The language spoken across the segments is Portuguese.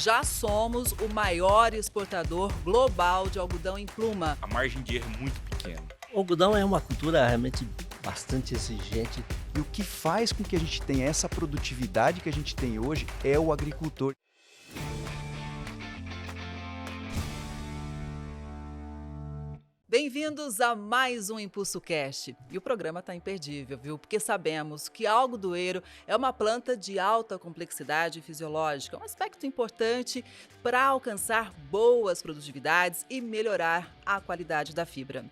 Já somos o maior exportador global de algodão em pluma. A margem de erro é muito pequena. O algodão é uma cultura realmente bastante exigente. E o que faz com que a gente tenha essa produtividade que a gente tem hoje é o agricultor. Bem-vindos a mais um Impulso Cast. E o programa está imperdível, viu? Porque sabemos que algodoeiro é uma planta de alta complexidade fisiológica, um aspecto importante para alcançar boas produtividades e melhorar a qualidade da fibra.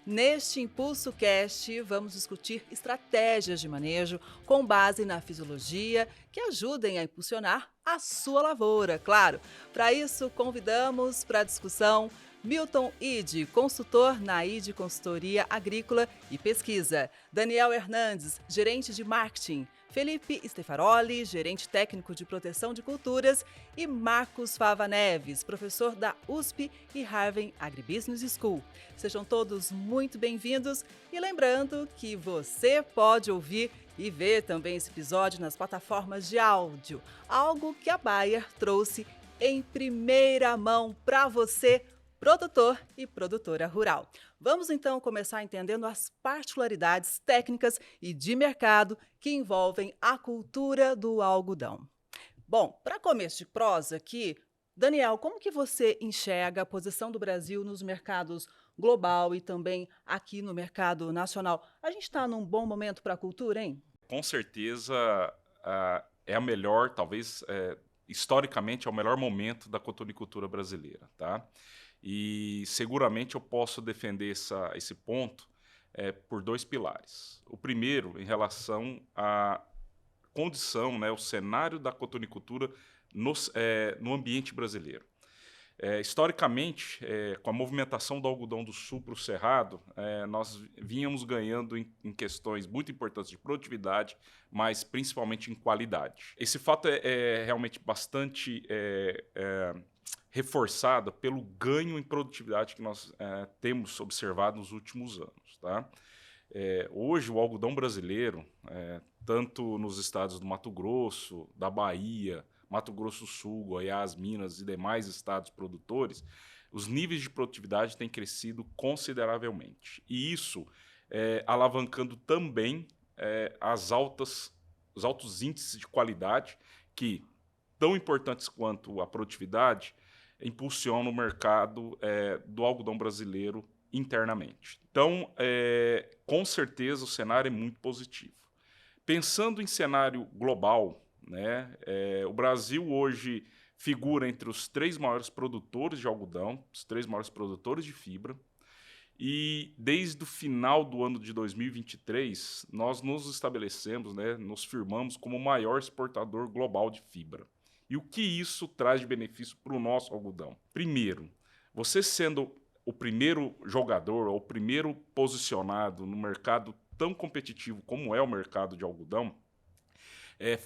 Neste Impulso Cast, vamos discutir estratégias de manejo com base na fisiologia que ajudem a impulsionar a sua lavoura, claro. Para isso, convidamos para a discussão Milton Ide, consultor na Ide Consultoria Agrícola e Pesquisa. Daniel Hernandes, gerente de marketing. Felipe Stefaroli, gerente técnico de proteção de culturas. E Marcos Fava Neves, professor da USP e Harvard Agribusiness School. Sejam todos muito bem-vindos e lembrando que você pode ouvir e ver também esse episódio nas plataformas de áudio, algo que a Bayer trouxe em primeira mão para você, produtor e produtora rural. Vamos então começar entendendo as particularidades técnicas e de mercado que envolvem a cultura do algodão. Bom, para começo de prosa aqui, Daniel, como que você enxerga a posição do Brasil nos mercados global e também aqui no mercado nacional? A gente está num bom momento para a cultura, hein? Com certeza é a melhor, talvez historicamente é o melhor momento da cotonicultura brasileira, tá? E seguramente eu posso defender esse ponto por dois pilares. O primeiro, em relação à condição, né, o cenário da cotonicultura no ambiente brasileiro. Historicamente, com a movimentação do algodão do sul para o cerrado, nós vínhamos ganhando em questões muito importantes de produtividade, mas principalmente em qualidade. Esse fato é realmente bastante reforçado pelo ganho em produtividade que nós temos observado nos últimos anos. Tá? Hoje, o algodão brasileiro, tanto nos estados do Mato Grosso, da Bahia, Mato Grosso do Sul, Goiás, Minas e demais estados produtores, os níveis de produtividade têm crescido consideravelmente. E isso alavancando também os altos índices de qualidade que, tão importantes quanto a produtividade, impulsionam o mercado do algodão brasileiro internamente. Então, com certeza, o cenário é muito positivo. Pensando em cenário global, né, o Brasil hoje figura entre os 3 maiores produtores de algodão, os 3 maiores produtores de fibra, e desde o final do ano de 2023, nós nos estabelecemos, né, nos firmamos como o maior exportador global de fibra. E o que isso traz de benefício para o nosso algodão? Primeiro, você sendo o primeiro jogador, ou o primeiro posicionado no mercado tão competitivo como é o mercado de algodão,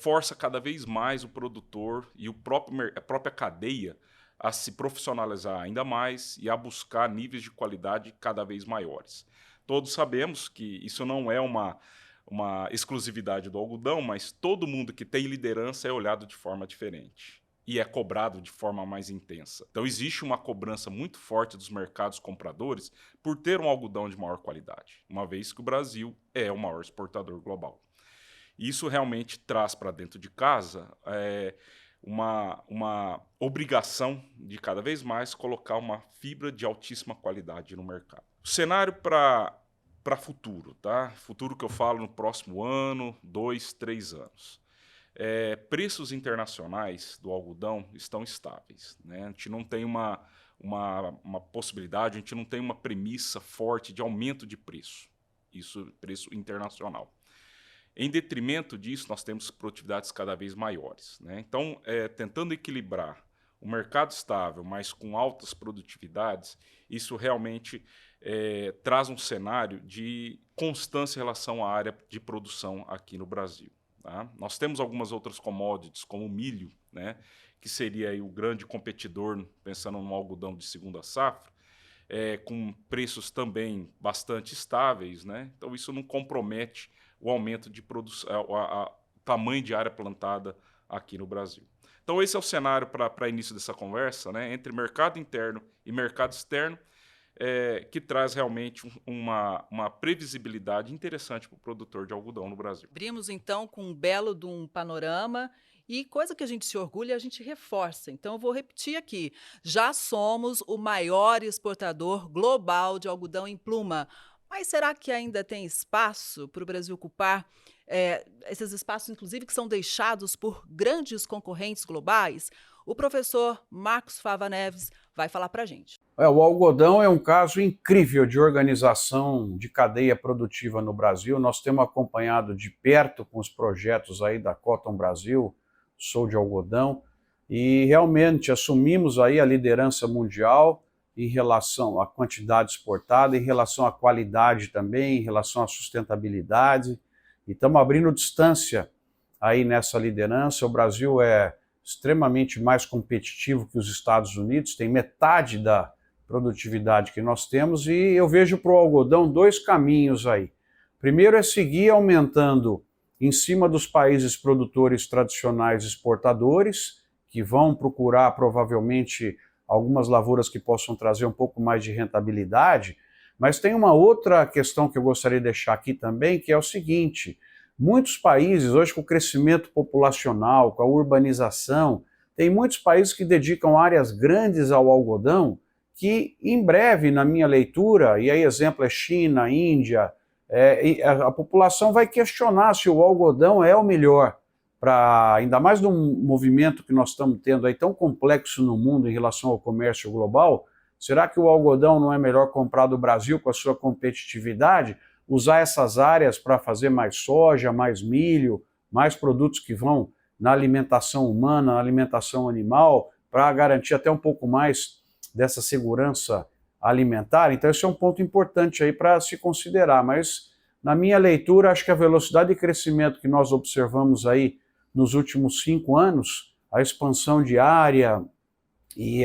força cada vez mais o produtor e a própria cadeia a se profissionalizar ainda mais e a buscar níveis de qualidade cada vez maiores. Todos sabemos que isso não é uma exclusividade do algodão, mas todo mundo que tem liderança é olhado de forma diferente e é cobrado de forma mais intensa. Então existe uma cobrança muito forte dos mercados compradores por ter um algodão de maior qualidade, uma vez que o Brasil é o maior exportador global. Isso realmente traz para dentro de casa uma obrigação de cada vez mais colocar uma fibra de altíssima qualidade no mercado. O cenário para futuro, tá? Futuro que eu falo no próximo ano, 2, 3 anos. Preços internacionais do algodão estão estáveis, né? A gente não tem uma possibilidade, a gente não tem uma premissa forte de aumento de preço. Isso, preço internacional. Em detrimento disso, nós temos produtividades cada vez maiores, né? Então, tentando equilibrar o mercado estável, mas com altas produtividades, isso realmente traz um cenário de constância em relação à área de produção aqui no Brasil. Tá? Nós temos algumas outras commodities, como o milho, né, que seria aí o grande competidor, pensando no algodão de segunda safra, com preços também bastante estáveis, né? Então isso não compromete o aumento de produção, o tamanho de área plantada aqui no Brasil. Então esse é o cenário para início dessa conversa, né, entre mercado interno e mercado externo, que traz realmente uma previsibilidade interessante para o produtor de algodão no Brasil. Abrimos então com um belo de um panorama e coisa que a gente se orgulha, a gente reforça. Então eu vou repetir aqui. Já somos o maior exportador global de algodão em pluma. Mas será que ainda tem espaço para o Brasil ocupar esses espaços, inclusive, que são deixados por grandes concorrentes globais? O professor Marcos Fava Neves vai falar para a gente. O algodão é um caso incrível de organização de cadeia produtiva no Brasil. Nós temos acompanhado de perto com os projetos aí da Cotton Brasil, Sou de Algodão, e realmente assumimos aí a liderança mundial em relação à quantidade exportada, em relação à qualidade também, em relação à sustentabilidade, e estamos abrindo distância aí nessa liderança. O Brasil é extremamente mais competitivo que os Estados Unidos, tem metade da produtividade que nós temos, e eu vejo para o algodão dois caminhos aí. Primeiro é seguir aumentando em cima dos países produtores tradicionais exportadores, que vão procurar provavelmente algumas lavouras que possam trazer um pouco mais de rentabilidade, mas tem uma outra questão que eu gostaria de deixar aqui também, que é o seguinte: muitos países, hoje com o crescimento populacional, com a urbanização, tem muitos países que dedicam áreas grandes ao algodão, que em breve, na minha leitura, e aí exemplo é China, Índia, a população vai questionar se o algodão é o melhor, ainda mais num movimento que nós estamos tendo aí tão complexo no mundo em relação ao comércio global. Será que o algodão não é melhor comprar do Brasil com a sua competitividade? Usar essas áreas para fazer mais soja, mais milho, mais produtos que vão na alimentação humana, na alimentação animal, para garantir até um pouco mais dessa segurança alimentar. Então esse é um ponto importante aí para se considerar, mas na minha leitura acho que a velocidade de crescimento que nós observamos aí nos últimos 5 anos, a expansão de área e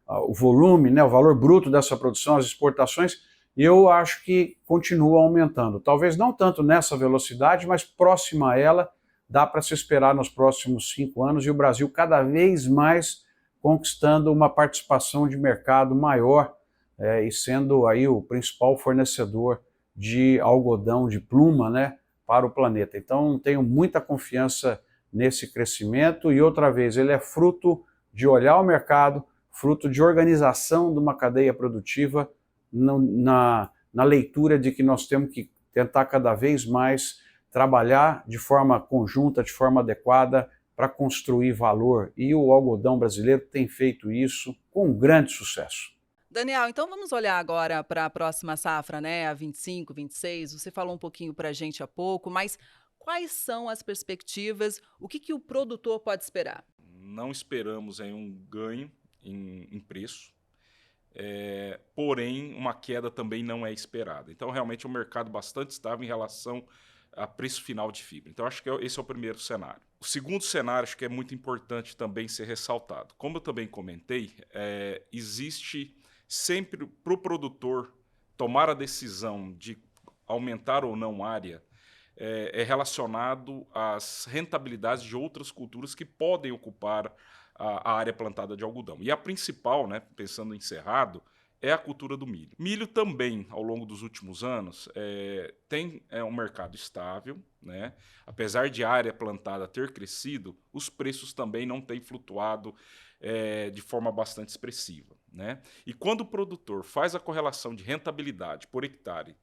o volume, né, o valor bruto dessa produção, as exportações, eu acho que continua aumentando. Talvez não tanto nessa velocidade, mas próxima a ela, dá para se esperar nos próximos 5 anos, e o Brasil cada vez mais conquistando uma participação de mercado maior e sendo aí o principal fornecedor de algodão de pluma, né, para o planeta. Então tenho muita confiança nesse crescimento, e outra vez, ele é fruto de olhar o mercado, fruto de organização de uma cadeia produtiva, na leitura de que nós temos que tentar cada vez mais trabalhar de forma conjunta, de forma adequada, para construir valor. E o algodão brasileiro tem feito isso com grande sucesso. Daniel, então vamos olhar agora para a próxima safra, né? A 25, 26. Você falou um pouquinho para a gente há pouco, mas quais são as perspectivas? O que o produtor pode esperar? Não esperamos aí um ganho em preço, porém uma queda também não é esperada. Então realmente é um mercado bastante estável em relação a preço final de fibra. Então acho que esse é o primeiro cenário. O segundo cenário acho que é muito importante também ser ressaltado. Como eu também comentei, existe sempre para o produtor tomar a decisão de aumentar ou não área, é relacionado às rentabilidades de outras culturas que podem ocupar a área plantada de algodão. E a principal, né, pensando em cerrado, é a cultura do milho. Milho também, ao longo dos últimos anos, tem um mercado estável, né? Apesar de a área plantada ter crescido, os preços também não têm flutuado de forma bastante expressiva, né? E quando o produtor faz a correlação de rentabilidade por hectare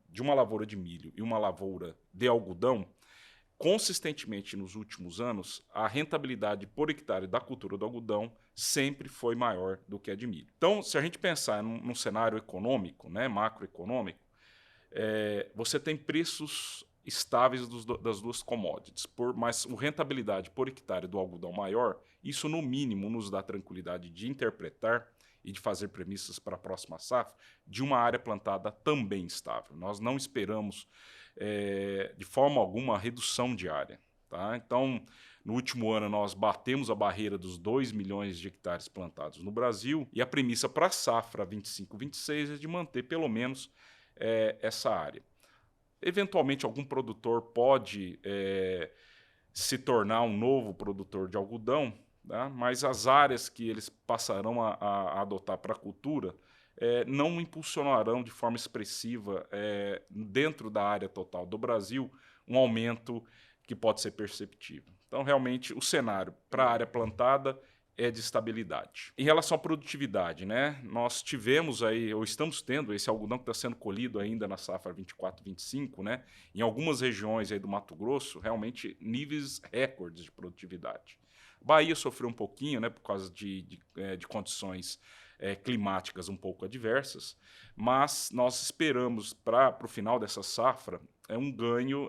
de uma lavoura de milho e uma lavoura de algodão, consistentemente nos últimos anos, a rentabilidade por hectare da cultura do algodão sempre foi maior do que a de milho. Então, se a gente pensar num cenário econômico, né, macroeconômico, você tem preços estáveis das duas commodities, mas a rentabilidade por hectare do algodão maior, isso no mínimo nos dá tranquilidade de interpretar e de fazer premissas para a próxima safra de uma área plantada também estável. Nós não esperamos de forma alguma redução de área, tá? Então, no último ano nós batemos a barreira dos 2 milhões de hectares plantados no Brasil, e a premissa para a safra 25-26 é de manter pelo menos essa área. Eventualmente algum produtor pode se tornar um novo produtor de algodão, tá? Mas as áreas que eles passarão a adotar para a cultura não impulsionarão de forma expressiva, dentro da área total do Brasil, um aumento que pode ser perceptível. Então, realmente, o cenário para a área plantada é de estabilidade. Em relação à produtividade, né, nós tivemos aí, ou estamos tendo, esse algodão que está sendo colhido ainda na safra 24-25, né, em algumas regiões aí do Mato Grosso, realmente níveis recordes de produtividade. Bahia sofreu um pouquinho, né, por causa de condições climáticas um pouco adversas, mas nós esperamos para o final dessa safra um ganho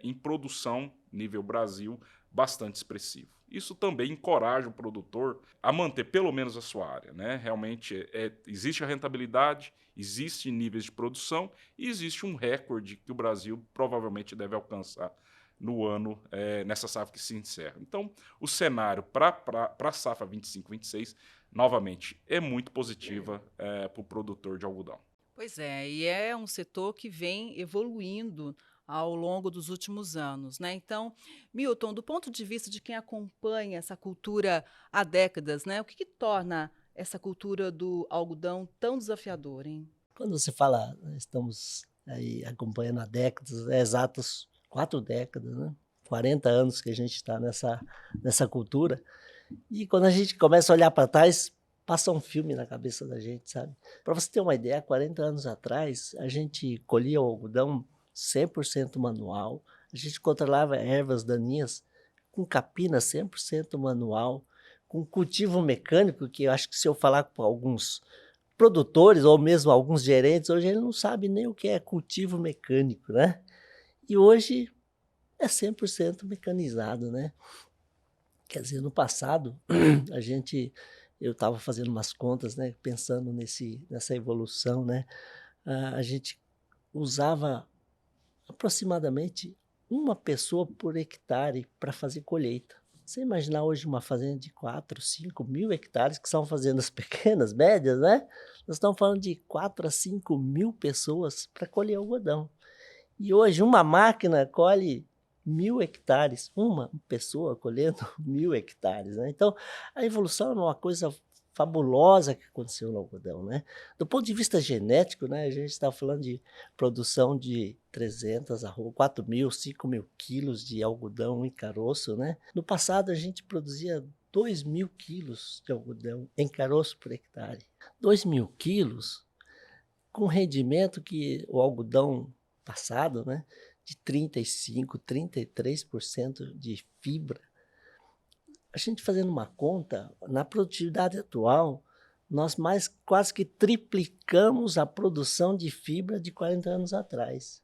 em produção, nível Brasil, bastante expressivo. Isso também encoraja o produtor a manter pelo menos a sua área, né? Realmente existe a rentabilidade, existe níveis de produção e existe um recorde que o Brasil provavelmente deve alcançar no ano, nessa safra que se encerra. Então, o cenário para a safra 25-26, novamente, é muito positiva para o produtor de algodão. Pois é, e é um setor que vem evoluindo ao longo dos últimos anos, né? Então, Milton, do ponto de vista de quem acompanha essa cultura há décadas, né? O que torna essa cultura do algodão tão desafiadora, hein? Quando você fala, estamos aí acompanhando há décadas, exatas 4 décadas, né? 40 anos que a gente está nessa cultura. E quando a gente começa a olhar para trás, passa um filme na cabeça da gente, sabe? Para você ter uma ideia, 40 anos atrás, a gente colhia o algodão 100% manual, a gente controlava ervas daninhas com capina 100% manual, com cultivo mecânico, que eu acho que se eu falar com alguns produtores ou mesmo alguns gerentes, hoje ele não sabe nem o que é cultivo mecânico, né? E hoje é 100% mecanizado, né? Quer dizer, no passado, eu estava fazendo umas contas, né, pensando nessa evolução, né? A gente usava aproximadamente uma pessoa por hectare para fazer colheita. Você imaginar hoje uma fazenda de 4, 5 mil hectares, que são fazendas pequenas, médias, né? Nós estamos falando de 4 a 5 mil pessoas para colher algodão. E hoje uma máquina colhe 1.000 hectares, uma pessoa colhendo 1.000 hectares, né? Então, a evolução é uma coisa fabulosa que aconteceu no algodão, né? Do ponto de vista genético, né, a gente está falando de produção de 300 a 4.000, 5.000 quilos de algodão em caroço, né? No passado, a gente produzia 2.000 quilos de algodão em caroço por hectare. 2.000 quilos com rendimento que o algodão passado, né, de 35%, 33% de fibra. A gente fazendo uma conta, na produtividade atual, nós quase que triplicamos a produção de fibra de 40 anos atrás.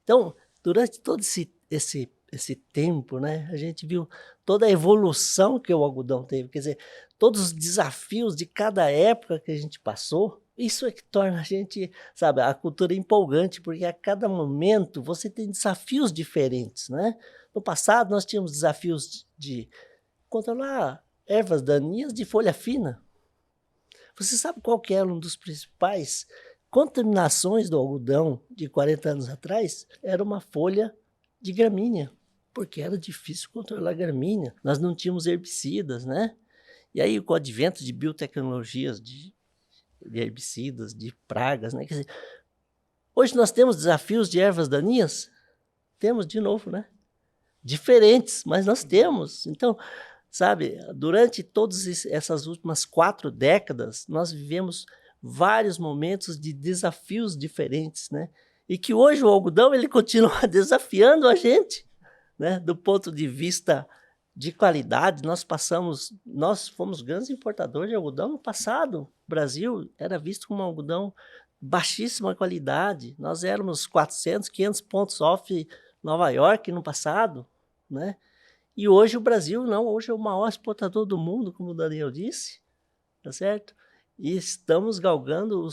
Então, durante todo esse tempo, né, a gente viu toda a evolução que o algodão teve, quer dizer, todos os desafios de cada época que a gente passou. Isso é que torna a gente, sabe, a cultura empolgante, porque a cada momento você tem desafios diferentes, né? No passado, nós tínhamos desafios de controlar ervas daninhas de folha fina. Você sabe qual que era um dos principais contaminações do algodão de 40 anos atrás? Era uma folha de gramínea, porque era difícil controlar gramínea. Nós não tínhamos herbicidas, né? E aí, com o advento de biotecnologias, de herbicidas, de pragas, né? Quer dizer, hoje nós temos desafios de ervas daninhas? Temos de novo, né? Diferentes, mas nós temos. Então, sabe, durante todas essas últimas 4 décadas, nós vivemos vários momentos de desafios diferentes, né? E que hoje o algodão, ele continua desafiando a gente, né? Do ponto de vista de qualidade, nós fomos grandes importadores de algodão no passado. O Brasil era visto como um algodão baixíssima qualidade. Nós éramos 400, 500 pontos off Nova York no passado, né? E hoje o Brasil não, hoje é o maior exportador do mundo, como o Daniel disse, tá certo? E estamos galgando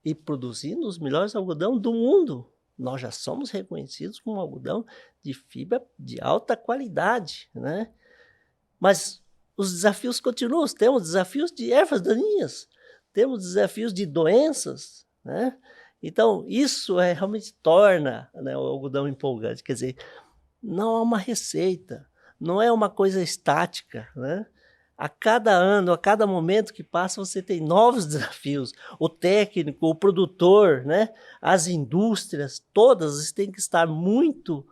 e produzindo os melhores algodão do mundo. Nós já somos reconhecidos como algodão de fibra de alta qualidade, né? Mas os desafios continuam. Temos desafios de ervas daninhas, temos desafios de doenças, né? Então, isso realmente torna, né, o algodão empolgante. Quer dizer, não há uma receita. não é uma coisa estática, né? A cada ano, a cada momento que passa, você tem novos desafios. O técnico, o produtor, né? As indústrias, todas têm que estar muito,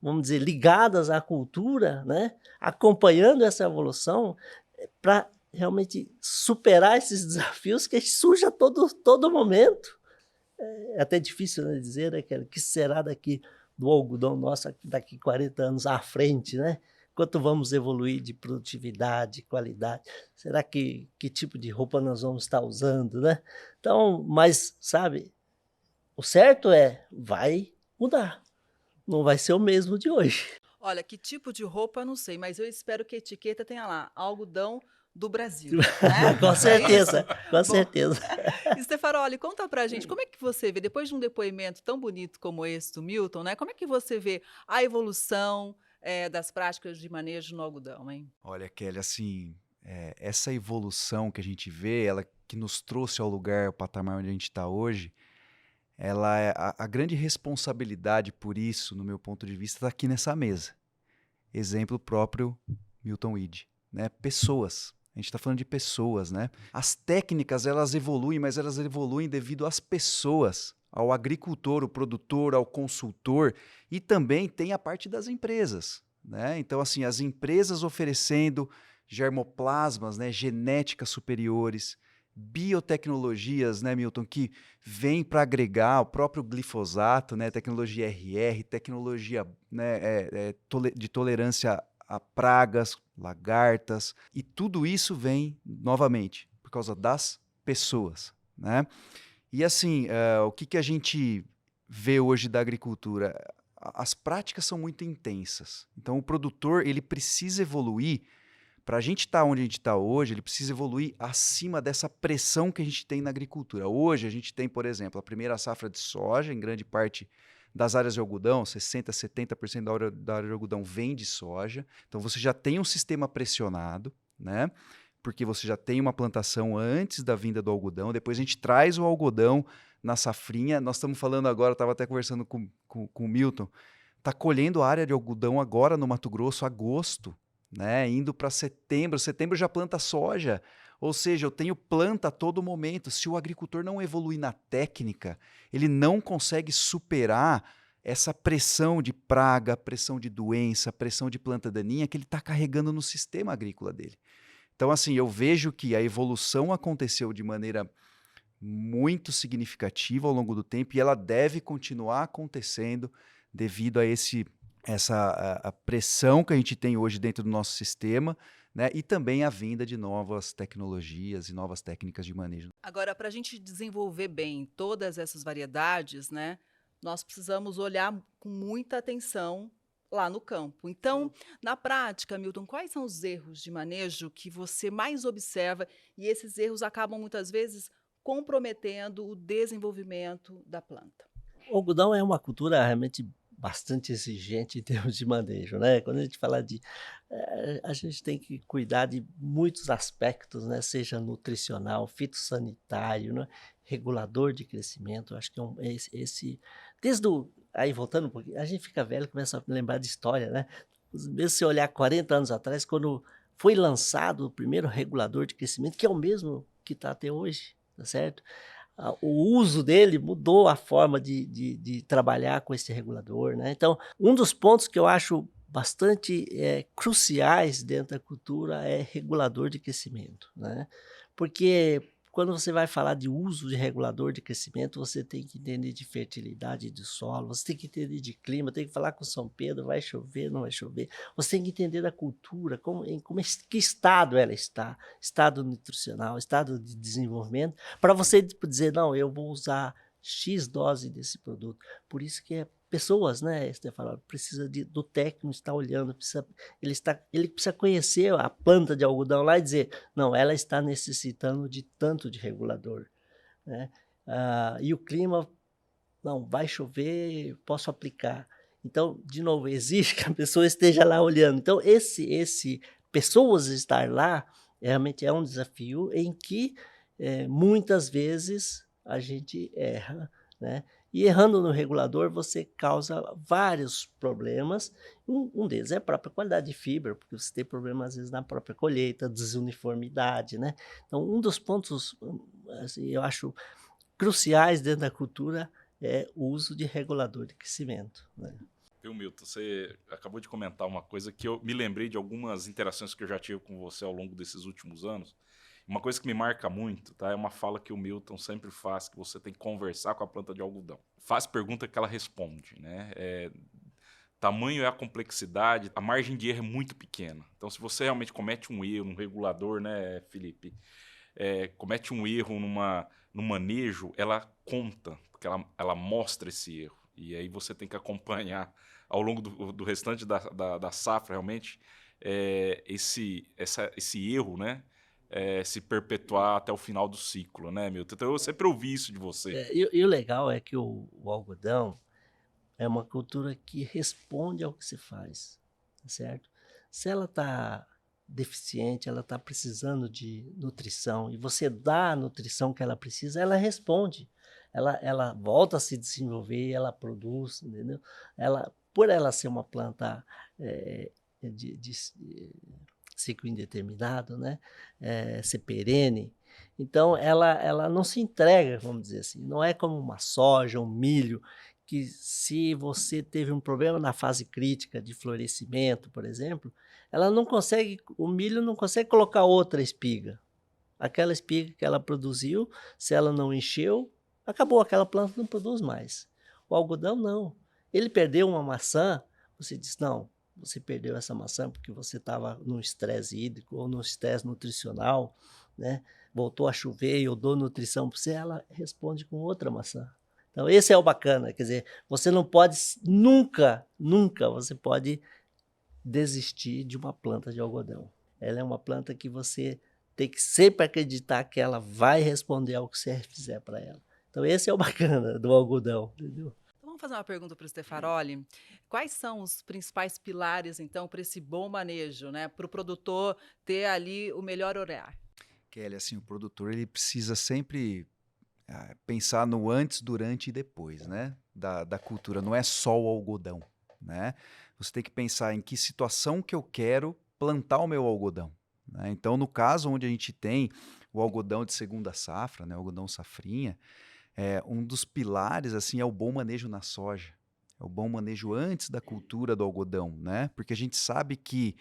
vamos dizer, ligadas à cultura, né? Acompanhando essa evolução para realmente superar esses desafios que surgem a todo momento. É até difícil, né, dizer, né, que será daqui do algodão nosso daqui 40 anos à frente, né? Quanto vamos evoluir de produtividade, qualidade? Será que tipo de roupa nós vamos estar usando, né? Então, mas, sabe, o certo vai mudar. Não vai ser o mesmo de hoje. Olha, que tipo de roupa, eu não sei, mas eu espero que a etiqueta tenha lá, algodão do Brasil, né? Com É isso? certeza, com Bom, certeza. Stefanoli, conta pra gente, como é que você vê, depois de um depoimento tão bonito como esse do Milton, né? Como é que você vê a evolução das práticas de manejo no algodão, hein? Olha, Kelly, assim, essa evolução que a gente vê, ela que nos trouxe ao lugar, ao patamar onde a gente está hoje, ela é a grande responsabilidade por isso, no meu ponto de vista, está aqui nessa mesa. Exemplo próprio, Milton Weed, né? Pessoas. A gente está falando de pessoas, né? As técnicas, elas evoluem, mas elas evoluem devido às pessoas, ao agricultor, o produtor, ao consultor, e também tem a parte das empresas, né? Então, assim, as empresas oferecendo germoplasmas, né, genéticas superiores, biotecnologias, né, Milton, que vem para agregar o próprio glifosato, né, tecnologia RR, tecnologia, né, de tolerância a pragas, lagartas, e tudo isso vem, novamente, por causa das pessoas, né? E assim, o que a gente vê hoje da agricultura? As práticas são muito intensas. Então, o produtor ele precisa evoluir. Para a gente estar onde a gente está hoje, ele precisa evoluir acima dessa pressão que a gente tem na agricultura. Hoje, a gente tem, por exemplo, a primeira safra de soja, em grande parte das áreas de algodão, 60%, 70% da área de algodão vem de soja. Então, você já tem um sistema pressionado, né? Porque você já tem uma plantação antes da vinda do algodão, depois a gente traz o algodão na safrinha. Nós estamos falando agora, eu estava até conversando com o Milton, está colhendo a área de algodão agora no Mato Grosso, agosto, né? Indo para setembro já planta soja, ou seja, eu tenho planta a todo momento. Se o agricultor não evoluir na técnica, ele não consegue superar essa pressão de praga, pressão de doença, pressão de planta daninha que ele está carregando no sistema agrícola dele. Então, assim, eu vejo que a evolução aconteceu de maneira muito significativa ao longo do tempo e ela deve continuar acontecendo devido a a pressão que a gente tem hoje dentro do nosso sistema, né? E também a vinda de novas tecnologias e novas técnicas de manejo. Agora, para a gente desenvolver bem todas essas variedades, né, nós precisamos olhar com muita atenção lá no campo. Então, na prática, Milton, quais são os erros de manejo que você mais observa e esses erros acabam muitas vezes comprometendo o desenvolvimento da planta? O algodão é uma cultura realmente bastante exigente em termos de manejo, né? Quando a gente fala a gente tem que cuidar de muitos aspectos, né? Seja nutricional, fitossanitário, né? Regulador de crescimento. Acho que aí voltando um pouquinho, a gente fica velho e começa a lembrar de história, né? Mesmo se olhar 40 anos atrás, quando foi lançado o primeiro regulador de crescimento, que é o mesmo que está até hoje, tá certo? O uso dele mudou a forma de trabalhar com esse regulador, né? Então, um dos pontos que eu acho bastante cruciais dentro da cultura é regulador de crescimento, né? Porque quando você vai falar de uso de regulador de crescimento, você tem que entender de fertilidade do solo, você tem que entender de clima, tem que falar com São Pedro, vai chover, não vai chover. Você tem que entender da cultura, que estado ela está, estado nutricional, estado de desenvolvimento, para você dizer, não, eu vou usar X dose desse produto. Por isso que pessoas, né, Stefano, precisa do técnico estar olhando, ele precisa conhecer a planta de algodão lá e dizer, não, ela está necessitando de tanto de regulador, né? E o clima, não, vai chover, posso aplicar. Então, de novo, exige que a pessoa esteja lá olhando. Então, pessoas estar lá, realmente é um desafio em que muitas vezes a gente erra, né? E errando no regulador, você causa vários problemas. Um deles é a própria qualidade de fibra, porque você tem problema, às vezes, na própria colheita, desuniformidade, né? Então, um dos pontos, assim, eu acho cruciais dentro da cultura é o uso de regulador de crescimento, né? Viu, Milton? Você acabou de comentar uma coisa que eu me lembrei de algumas interações que eu já tive com você ao longo desses últimos anos. Uma coisa que me marca muito, tá? É uma fala que o Milton sempre faz, que você tem que conversar com a planta de algodão. Faz pergunta que ela responde, né? Tamanho é a complexidade, a margem de erro é muito pequena. Então, se você realmente comete um erro no regulador, né, Felipe? Comete um erro no manejo, ela conta, porque ela mostra esse erro. E aí você tem que acompanhar ao longo do restante da safra, realmente, esse erro, né? Se perpetuar até o final do ciclo, né, Milton? Então eu sempre ouvi isso de você. E o legal é que o algodão é uma cultura que responde ao que se faz, tá certo? Se ela está deficiente, ela está precisando de nutrição, e você dá a nutrição que ela precisa, ela responde. Ela volta a se desenvolver, ela produz, entendeu? Por ela ser uma planta de ciclo indeterminado, né? Ser perene, então ela não se entrega, vamos dizer assim. Não é como uma soja, um milho, que se você teve um problema na fase crítica de florescimento, por exemplo, o milho não consegue colocar outra espiga. Aquela espiga que ela produziu, se ela não encheu, acabou, aquela planta não produz mais. O algodão não. Ele perdeu uma maçã, você diz, não, você perdeu essa maçã porque você estava num estresse hídrico ou num estresse nutricional, né? Voltou a chover e eu dou nutrição para você, ela responde com outra maçã. Então, esse é o bacana, quer dizer, você não pode, nunca você pode desistir de uma planta de algodão. Ela é uma planta que você tem que sempre acreditar que ela vai responder ao que você fizer para ela. Então, esse é o bacana do algodão, entendeu? Então, vamos fazer uma pergunta para o Stefaroli. Quais são os principais pilares, então, para esse bom manejo, né? Para o produtor ter ali o melhor olhar? Kelly, assim, o produtor ele precisa sempre pensar no antes, durante e depois, né? Da cultura. Não é só o algodão, né? Você tem que pensar em que situação que eu quero plantar o meu algodão, né? Então, no caso onde a gente tem o algodão de segunda safra, né? O algodão safrinha, um dos pilares assim é o bom manejo na soja. É o bom manejo antes da cultura do algodão, né? Porque a gente sabe que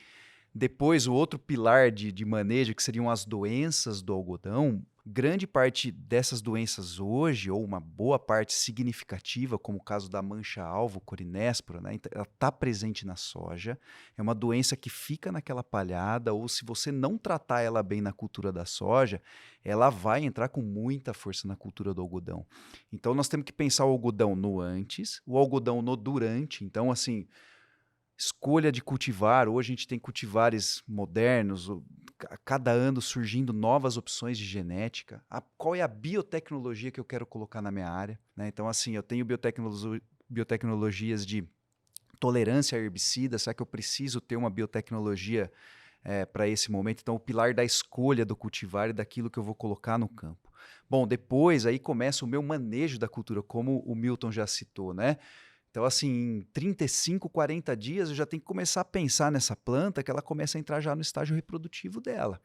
depois, o outro pilar de manejo, que seriam as doenças do algodão, grande parte dessas doenças hoje, ou uma boa parte significativa, como o caso da mancha-alvo, corinéspora, né? Ela está presente na soja. É uma doença que fica naquela palhada, ou se você não tratar ela bem na cultura da soja, ela vai entrar com muita força na cultura do algodão. Então, nós temos que pensar o algodão no antes, o algodão no durante. Então, assim, escolha de cultivar. Hoje a gente tem cultivares modernos, a cada ano surgindo novas opções de genética. Qual é a biotecnologia que eu quero colocar na minha área, né? Então, assim, eu tenho biotecnologias de tolerância a herbicidas. Será que eu preciso ter uma biotecnologia para esse momento? Então, o pilar da escolha do cultivar e daquilo que eu vou colocar no campo. Bom, depois aí começa o meu manejo da cultura, como o Milton já citou, né? Então, assim, em 35, 40 dias, eu já tenho que começar a pensar nessa planta, que ela começa a entrar já no estágio reprodutivo dela,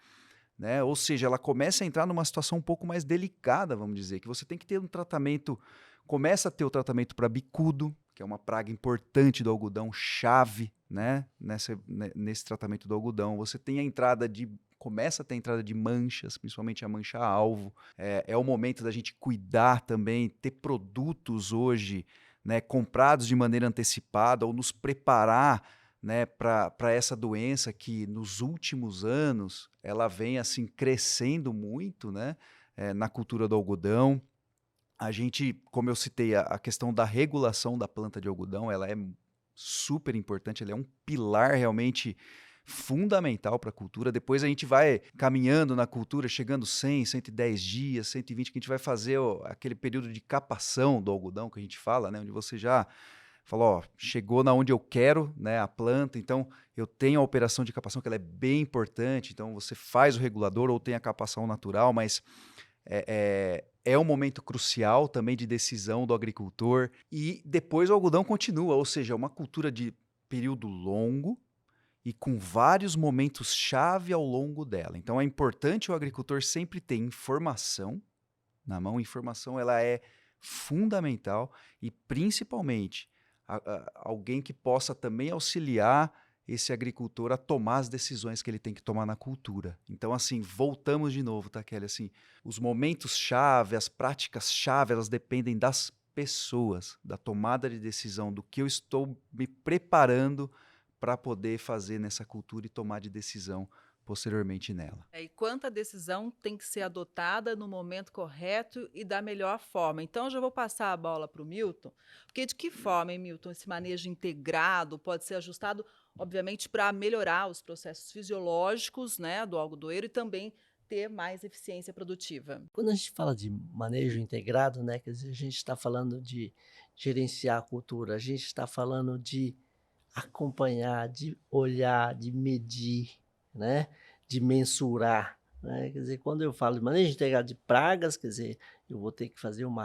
né? Ou seja, ela começa a entrar numa situação um pouco mais delicada, vamos dizer, que você tem que ter um tratamento, começa a ter o tratamento para bicudo, que é uma praga importante do algodão, chave, né? Nesse tratamento do algodão. Você tem começa a ter a entrada de manchas, principalmente a mancha-alvo. É o momento da gente cuidar também, ter produtos hoje, né, comprados de maneira antecipada, ou nos preparar, né, para essa doença que nos últimos anos ela vem assim crescendo muito, né, na cultura do algodão. A gente, como eu citei, a questão da regulação da planta de algodão, ela é super importante, ela é um pilar realmente fundamental para a cultura. Depois a gente vai caminhando na cultura, chegando 100, 110 dias, 120, que a gente vai fazer aquele período de capação do algodão que a gente fala, né, onde você já falou, ó, chegou na onde eu quero, né, a planta. Então eu tenho a operação de capação, que ela é bem importante. Então você faz o regulador ou tem a capação natural, mas é um momento crucial também de decisão do agricultor. E depois o algodão continua, ou seja, é uma cultura de período longo e com vários momentos-chave ao longo dela. Então é importante o agricultor sempre ter informação na mão. Informação ela é fundamental e principalmente alguém que possa também auxiliar esse agricultor a tomar as decisões que ele tem que tomar na cultura. Então, assim, voltamos de novo, tá, Kelly? Assim, os momentos-chave, as práticas-chave, elas dependem das pessoas, da tomada de decisão, do que eu estou me preparando para poder fazer nessa cultura e tomar de decisão posteriormente nela. E quanta decisão tem que ser adotada no momento correto e da melhor forma. Então, eu já vou passar a bola para o Milton, porque de que forma, hein, Milton, esse manejo integrado pode ser ajustado, obviamente, para melhorar os processos fisiológicos, né, do algodoeiro e também ter mais eficiência produtiva? Quando a gente fala de manejo integrado, né, quer dizer, a gente está falando de gerenciar a cultura, a gente está falando de acompanhar, de olhar, de medir, né, de mensurar, né? Quer dizer, quando eu falo de manejo integrado de pragas, quer dizer, eu vou ter que fazer um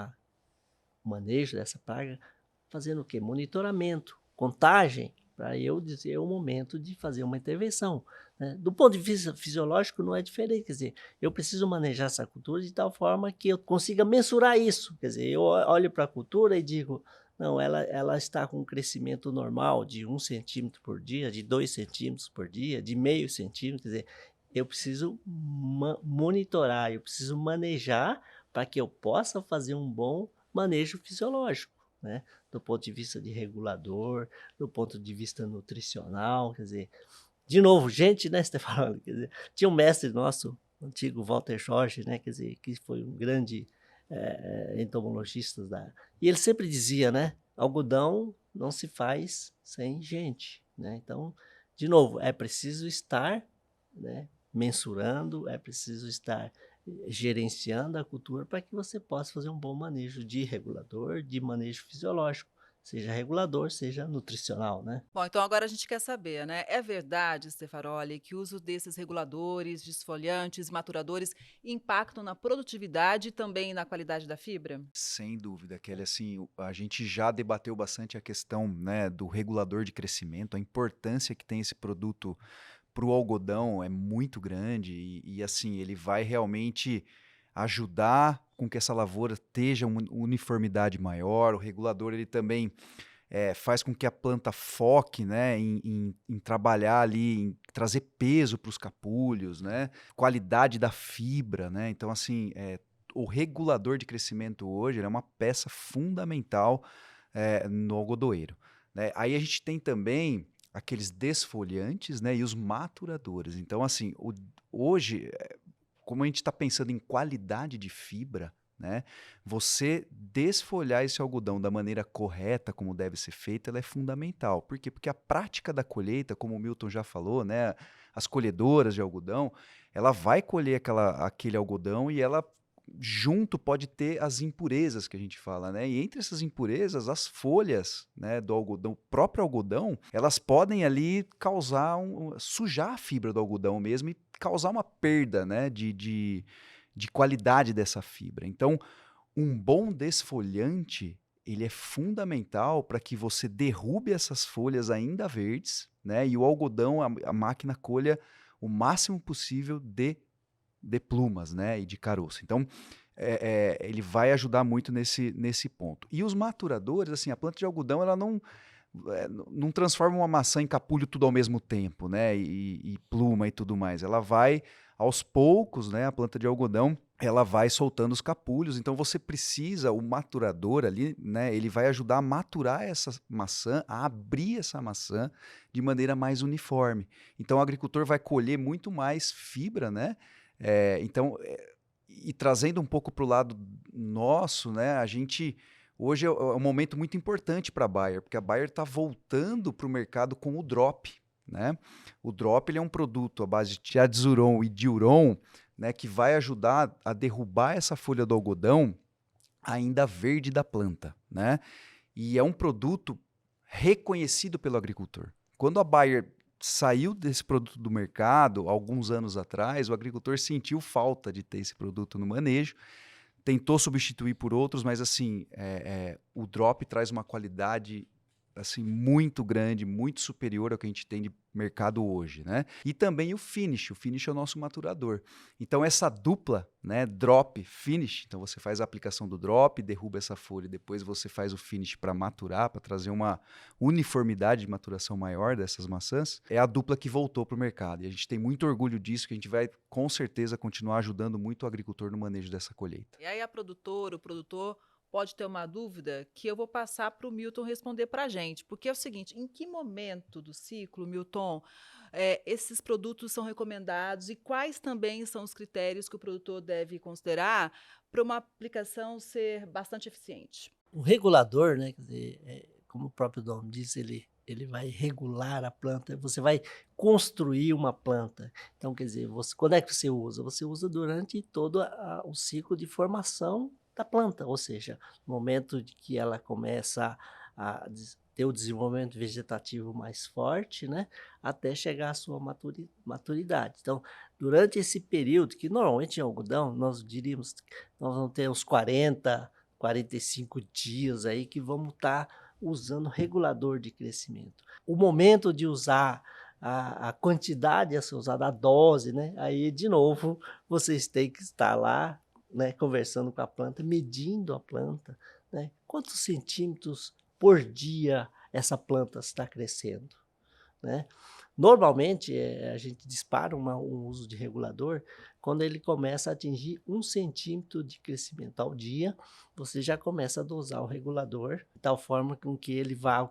manejo dessa praga, fazendo o quê? Monitoramento, contagem, para eu dizer o momento de fazer uma intervenção, né? Do ponto de vista fisiológico não é diferente, quer dizer, eu preciso manejar essa cultura de tal forma que eu consiga mensurar isso, quer dizer, eu olho para a cultura e digo, não, ela está com um crescimento normal de 1 centímetro por dia, de 2 centímetros por dia, de meio centímetro, quer dizer, eu preciso monitorar, eu preciso manejar para que eu possa fazer um bom manejo fisiológico, né? Do ponto de vista de regulador, do ponto de vista nutricional, quer dizer, de novo, gente, né, Stefano, quer dizer, tinha um mestre nosso, o antigo Walter Jorge, né, quer dizer, que foi um grande entomologista e ele sempre dizia, né, algodão não se faz sem gente, né? Então, de novo, é preciso estar, né, mensurando, é preciso estar gerenciando a cultura para que você possa fazer um bom manejo de regulador, de manejo fisiológico, seja regulador, seja nutricional, né? Bom, então agora a gente quer saber, né? É verdade, Stefaroli, que o uso desses reguladores, desfoliantes, maturadores impactam na produtividade e também na qualidade da fibra? Sem dúvida, Kelly. Assim, a gente já debateu bastante a questão, né, do regulador de crescimento, a importância que tem esse produto para o algodão é muito grande e, assim, ele vai realmente ajudar com que essa lavoura esteja uma uniformidade maior. O regulador ele também faz com que a planta foque, né, em trabalhar ali, em trazer peso para os capulhos, né, qualidade da fibra, né. Então, assim, o regulador de crescimento hoje ele é uma peça fundamental no algodoeiro, né. Aí a gente tem também aqueles desfoliantes, né, e os maturadores. Então, assim, hoje, como a gente está pensando em qualidade de fibra, né, você desfolhar esse algodão da maneira correta, como deve ser feita, ela é fundamental. Por quê? Porque a prática da colheita, como o Milton já falou, né, as colhedoras de algodão, ela vai colher aquele algodão e ela junto pode ter as impurezas que a gente fala, né? E entre essas impurezas, as folhas, né, do algodão, o próprio algodão, elas podem ali causar sujar a fibra do algodão mesmo e causar uma perda, né, de qualidade dessa fibra. Então, um bom desfoliante, ele é fundamental para que você derrube essas folhas ainda verdes, né, e o algodão, a máquina colha o máximo possível de plumas, né, e de caroço. Então, ele vai ajudar muito nesse ponto. E os maturadores, assim, a planta de algodão, ela não transforma uma maçã em capulho tudo ao mesmo tempo, né, e pluma e tudo mais. Ela vai, aos poucos, né, a planta de algodão, ela vai soltando os capulhos. Então, você precisa, o maturador ali, né, ele vai ajudar a maturar essa maçã, a abrir essa maçã de maneira mais uniforme. Então, o agricultor vai colher muito mais fibra, né, então, e trazendo um pouco para o lado nosso, né, a gente hoje é um momento muito importante para a Bayer, porque a Bayer está voltando para o mercado com o drop, né? O drop ele é um produto à base de tiaziduron e diuron, né, que vai ajudar a derrubar essa folha do algodão ainda verde da planta, né? E é um produto reconhecido pelo agricultor. Quando a Bayer saiu desse produto do mercado, alguns anos atrás, o agricultor sentiu falta de ter esse produto no manejo, tentou substituir por outros, mas assim, o drop traz uma qualidade assim muito grande, muito superior ao que a gente tem de mercado hoje, né? E também o finish é o nosso maturador. Então essa dupla, né, drop finish, então você faz a aplicação do drop, derruba essa folha, e depois você faz o finish para maturar, para trazer uma uniformidade de maturação maior dessas maçãs, é a dupla que voltou para o mercado. E a gente tem muito orgulho disso, que a gente vai com certeza continuar ajudando muito o agricultor no manejo dessa colheita. E aí a produtora, o produtor pode ter uma dúvida que eu vou passar para o Milton responder para a gente. Porque é o seguinte, em que momento do ciclo, Milton, esses produtos são recomendados e quais também são os critérios que o produtor deve considerar para uma aplicação ser bastante eficiente? O regulador, né, quer dizer, como o próprio nome diz, ele vai regular a planta, você vai construir uma planta. Então, quer dizer, quando é que você usa? Você usa durante todo o ciclo de formação da planta, ou seja, no momento de que ela começa a ter o desenvolvimento vegetativo mais forte, né, até chegar à sua maturidade. Então, durante esse período, que normalmente em algodão, nós diríamos, nós vamos ter uns 45 dias aí que vamos estar usando regulador de crescimento. O momento de usar a quantidade a ser usada, a dose, né? Aí, de novo, vocês têm que estar lá, né, conversando com a planta, medindo a planta, né? Quantos centímetros por dia essa planta está crescendo, né? Normalmente, a gente dispara um uso de regulador quando ele começa a atingir 1 centímetro de crescimento ao dia, você já começa a dosar o regulador, de tal forma com que ele vá,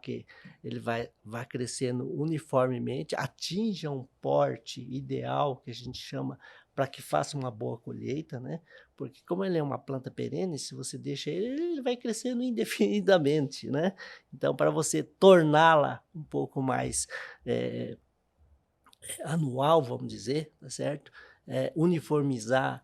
ele vai crescendo uniformemente, atinja um porte ideal, que a gente chama, para que faça uma boa colheita, né? Porque como ele é uma planta perene, se você deixa ele vai crescendo indefinidamente, né? Então, para você torná-la um pouco mais anual, vamos dizer, tá certo? Uniformizar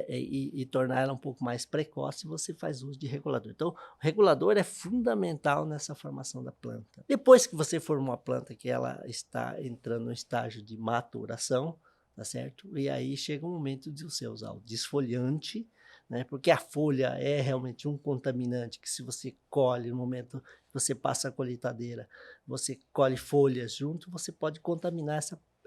e tornar ela um pouco mais precoce, você faz uso de regulador. Então, o regulador é fundamental nessa formação da planta. Depois que você formou a planta, que ela está entrando no estágio de maturação, tá certo? E aí chega um momento de você usar o desfoliante, né? Porque a folha é realmente um contaminante que, se você colhe no momento que você passa a colheitadeira, você colhe folhas junto, você pode contaminar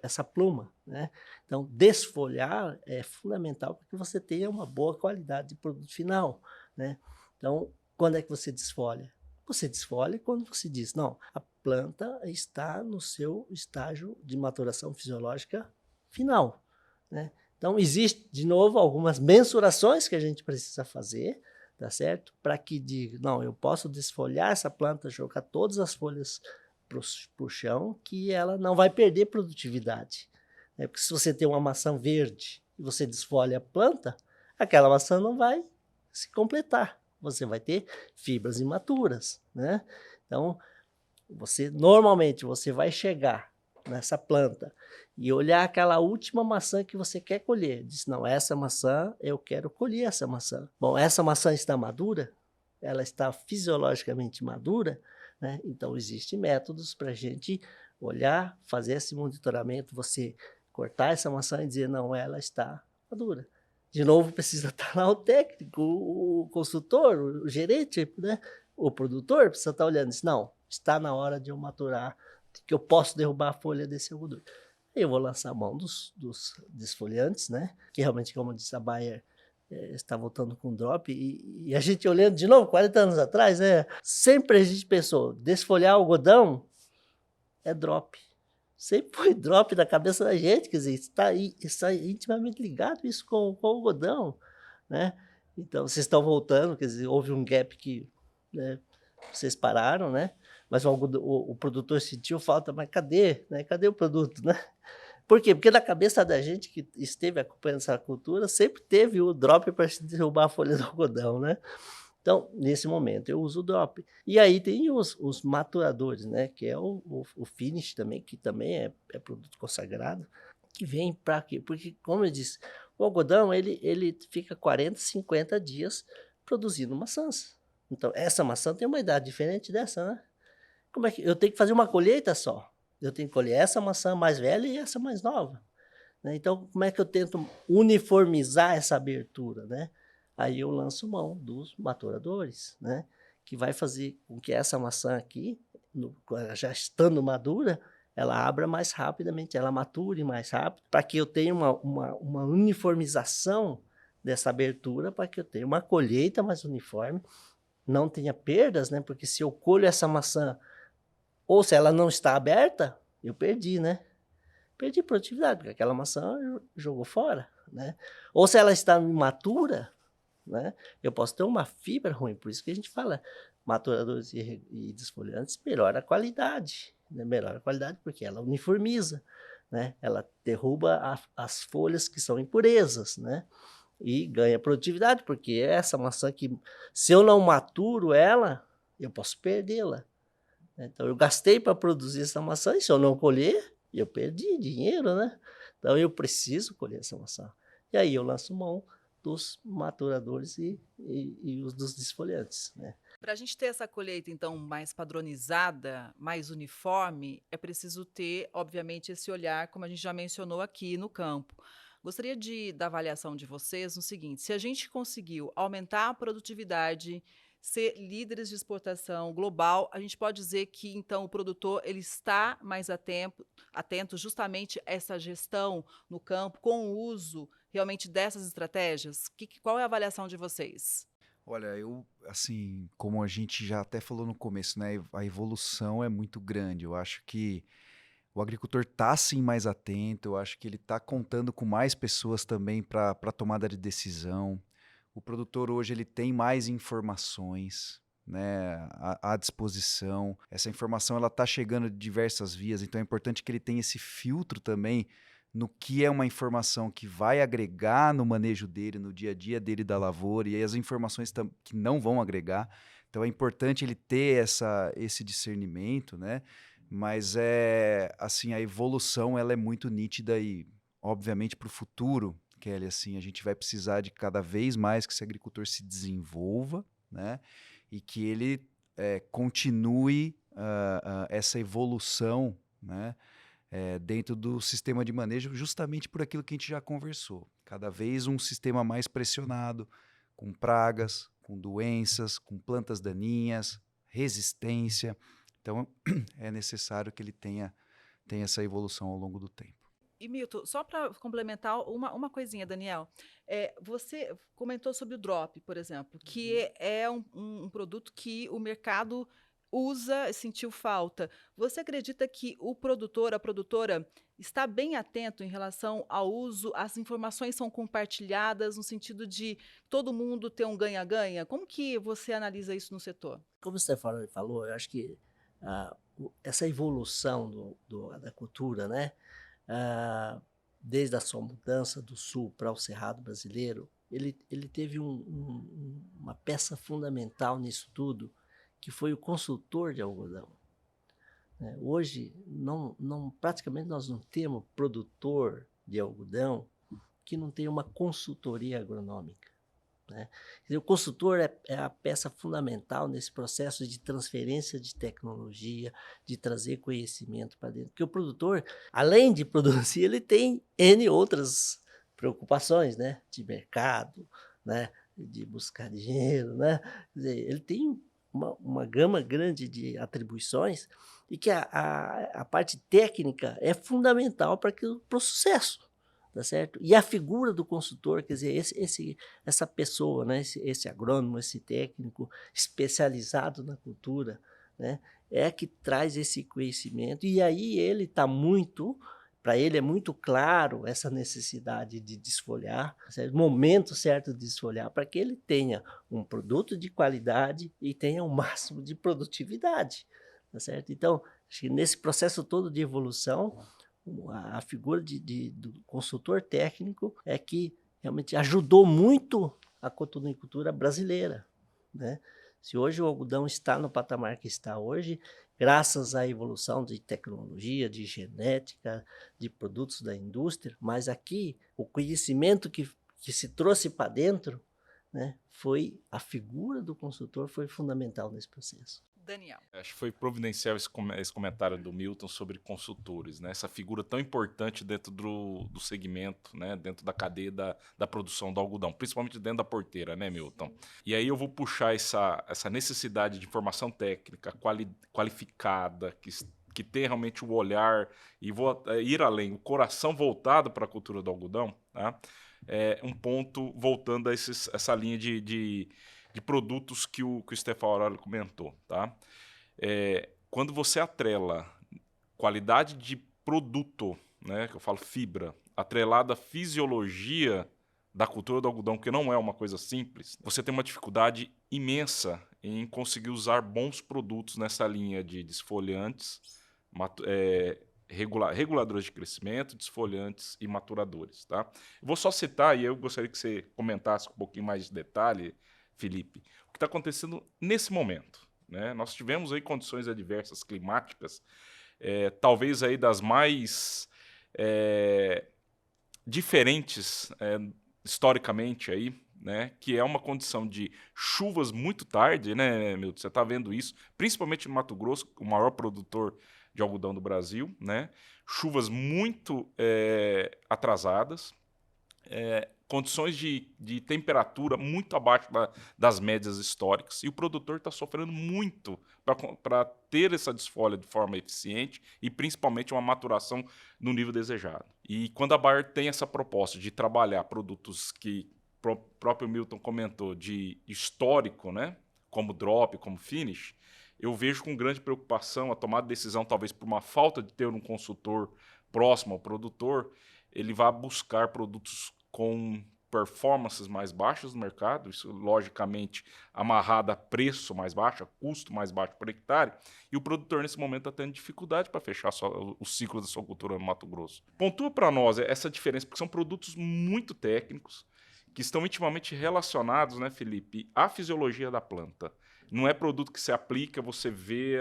essa pluma, né? Então, desfolhar é fundamental para que você tenha uma boa qualidade de produto final, né? Então, quando é que você desfolha? Você desfolha quando você diz, não, a planta está no seu estágio de maturação fisiológica final, né? Então, existe, de novo, algumas mensurações que a gente precisa fazer, tá certo? Para que diga, não, eu posso desfolhar essa planta, jogar todas as folhas para o chão, que ela não vai perder produtividade, né? Porque se você tem uma maçã verde e você desfolha a planta, aquela maçã não vai se completar, você vai ter fibras imaturas, né? Então, normalmente você vai chegar nessa planta e olhar aquela última maçã que você quer colher. Diz, não, essa maçã, eu quero colher essa maçã. Bom, essa maçã está madura? Ela está fisiologicamente madura? Né? Então, existem métodos para a gente olhar, fazer esse monitoramento, você cortar essa maçã e dizer, não, ela está madura. De novo, precisa estar lá o técnico, o consultor, o gerente, né? O produtor precisa estar olhando, diz, não, está na hora de eu maturar, que eu posso derrubar a folha desse algodão. Aí eu vou lançar a mão dos desfoliantes, né? Que realmente, como disse a Bayer, está voltando com drop. E a gente olhando de novo, 40 anos atrás, sempre a gente pensou, desfolhar algodão é drop. Sempre foi drop na cabeça da gente, quer dizer, está intimamente ligado isso com o algodão, né? Então, vocês estão voltando, quer dizer, houve um gap que, né, vocês pararam, né? Mas o produtor sentiu falta, mas cadê? Né? Cadê o produto, né? Por quê? Porque na cabeça da gente que esteve acompanhando essa cultura, sempre teve o drop para derrubar a folha do algodão, né? Então, nesse momento, eu uso o drop. E aí tem os maturadores, né? Que é o finish também, que também é produto consagrado, que vem para quê? Porque, como eu disse, o algodão, ele fica 40, 50 dias produzindo maçãs. Então, essa maçã tem uma idade diferente dessa, né? Como é que eu tenho que fazer uma colheita só? Eu tenho que colher essa maçã mais velha e essa mais nova, né? Então, como é que eu tento uniformizar essa abertura, né? aí eu lanço mão dos maturadores, né? Que vai fazer com que essa maçã aqui, já estando madura, ela abra mais rapidamente, ela mature mais rápido, para que eu tenha uma uniformização dessa abertura, para que eu tenha uma colheita mais uniforme, não tenha perdas, né? Porque se eu colho essa maçã, ou se ela não está aberta, eu perdi, né? Perdi produtividade, porque aquela maçã jogou fora, né? Ou se ela está imatura, né? Eu posso ter uma fibra ruim, por isso que a gente fala maturadores e desfolhantes melhora a qualidade, né? Melhora a qualidade porque ela uniformiza, né? Ela derruba as folhas que são impurezas, né? E ganha produtividade, porque essa maçã que, se eu não maturo ela, eu posso perdê-la. Então eu gastei para produzir essa maçã e se eu não colher, eu perdi dinheiro, né? Então eu preciso colher essa maçã. E aí eu lanço mão dos maturadores e os dos desfolhantes, né? Para a gente ter essa colheita, então, mais padronizada, mais uniforme, é preciso ter, obviamente, esse olhar, como a gente já mencionou aqui no campo. Gostaria da avaliação de vocês no seguinte: se a gente conseguiu aumentar a produtividade, ser líderes de exportação global, a gente pode dizer que, então, o produtor ele está mais atento justamente a essa gestão no campo, com o uso realmente dessas estratégias? Qual é a avaliação de vocês? Olha, assim, como a gente já até falou no começo, né, a evolução é muito grande. Eu acho que o agricultor está sim mais atento, eu acho que ele está contando com mais pessoas também para tomada de decisão. O produtor hoje ele tem mais informações, né, à disposição. Essa informação ela está chegando de diversas vias, então é importante que ele tenha esse filtro também no que é uma informação que vai agregar no manejo dele, no dia a dia dele da lavoura, e aí as informações que não vão agregar. Então é importante ele ter esse discernimento, né? Mas assim, a evolução ela é muito nítida e, obviamente, para o futuro, Kelly, assim, a gente vai precisar de cada vez mais que esse agricultor se desenvolva, né? E que ele continue essa evolução, né? Dentro do sistema de manejo, justamente por aquilo que a gente já conversou. Cada vez um sistema mais pressionado, com pragas, com doenças, com plantas daninhas, resistência. Então, é necessário que ele tenha essa evolução ao longo do tempo. E Milton, só para complementar uma coisinha, Daniel, você comentou sobre o drop, por exemplo, que é um produto que o mercado usa, sentiu falta. Você acredita que o produtor, a produtora, está bem atento em relação ao uso? As informações são compartilhadas no sentido de todo mundo ter um ganha-ganha? Como que você analisa isso no setor? Como o Stefano falou, eu acho que essa evolução da cultura, né? Desde a sua mudança do sul para o Cerrado brasileiro, ele teve uma peça fundamental nisso tudo, que foi o consultor de algodão. Hoje, praticamente nós não temos produtor de algodão que não tenha uma consultoria agronômica, né? O consultor é a peça fundamental nesse processo de transferência de tecnologia, de trazer conhecimento para dentro. Porque o produtor, além de produzir, ele tem N outras preocupações, né? De mercado, né? De buscar dinheiro, né? Quer dizer, ele tem uma gama grande de atribuições e que a parte técnica é fundamental para o sucesso. Tá certo? E a figura do consultor, quer dizer, essa pessoa, né? esse agrônomo, esse técnico especializado na cultura, né? É que traz esse conhecimento, e aí para ele é muito claro essa necessidade de desfolhar, certo? O momento certo de desfolhar, para que ele tenha um produto de qualidade e tenha o máximo de produtividade, tá certo? Então, acho que nesse processo todo de evolução, a figura do consultor técnico é que realmente ajudou muito a cotonicultura brasileira, né? Se hoje o algodão está no patamar que está hoje, graças à evolução de tecnologia, de genética, de produtos da indústria, mas aqui o conhecimento que se trouxe para dentro, né, foi a figura do consultor foi fundamental nesse processo. Daniel. Acho que foi providencial esse comentário do Milton sobre consultores, né? Essa figura tão importante dentro do segmento, né? Dentro da cadeia da produção do algodão, principalmente dentro da porteira, né, Milton? E aí eu vou puxar essa necessidade de formação técnica qualificada, que tem realmente o olhar e vou ir além, o coração voltado para a cultura do algodão, tá? É um ponto voltando a essa linha de produtos que o Stefano Aurélio comentou, tá? Quando você atrela qualidade de produto, né, que eu falo fibra, atrelada à fisiologia da cultura do algodão, que não é uma coisa simples, você tem uma dificuldade imensa em conseguir usar bons produtos nessa linha de desfoliantes, reguladores de crescimento, desfoliantes e maturadores, tá? Eu vou só citar, e eu gostaria que você comentasse com um pouquinho mais de detalhe, Felipe, o que está acontecendo nesse momento, né? Nós tivemos aí condições adversas climáticas, talvez aí das mais diferentes historicamente aí, né? Que é uma condição de chuvas muito tarde, né, Milton? Você está vendo isso, principalmente no Mato Grosso, o maior produtor de algodão do Brasil, né? Chuvas muito atrasadas, condições de temperatura muito abaixo das médias históricas, e o produtor está sofrendo muito para ter essa desfolha de forma eficiente e principalmente uma maturação no nível desejado. E quando a Bayer tem essa proposta de trabalhar produtos que o próprio Milton comentou de histórico, né, como drop, como finish, eu vejo com grande preocupação a tomada de decisão, talvez por uma falta de ter um consultor próximo ao produtor, ele vai buscar produtos com performances mais baixas no mercado, isso logicamente amarrado a preço mais baixo, a custo mais baixo por hectare, e o produtor nesse momento está tendo dificuldade para fechar o ciclo da sua cultura no Mato Grosso. Pontua para nós essa diferença, porque são produtos muito técnicos, que estão intimamente relacionados, né, Felipe, à fisiologia da planta. Não é produto que se aplica, você vê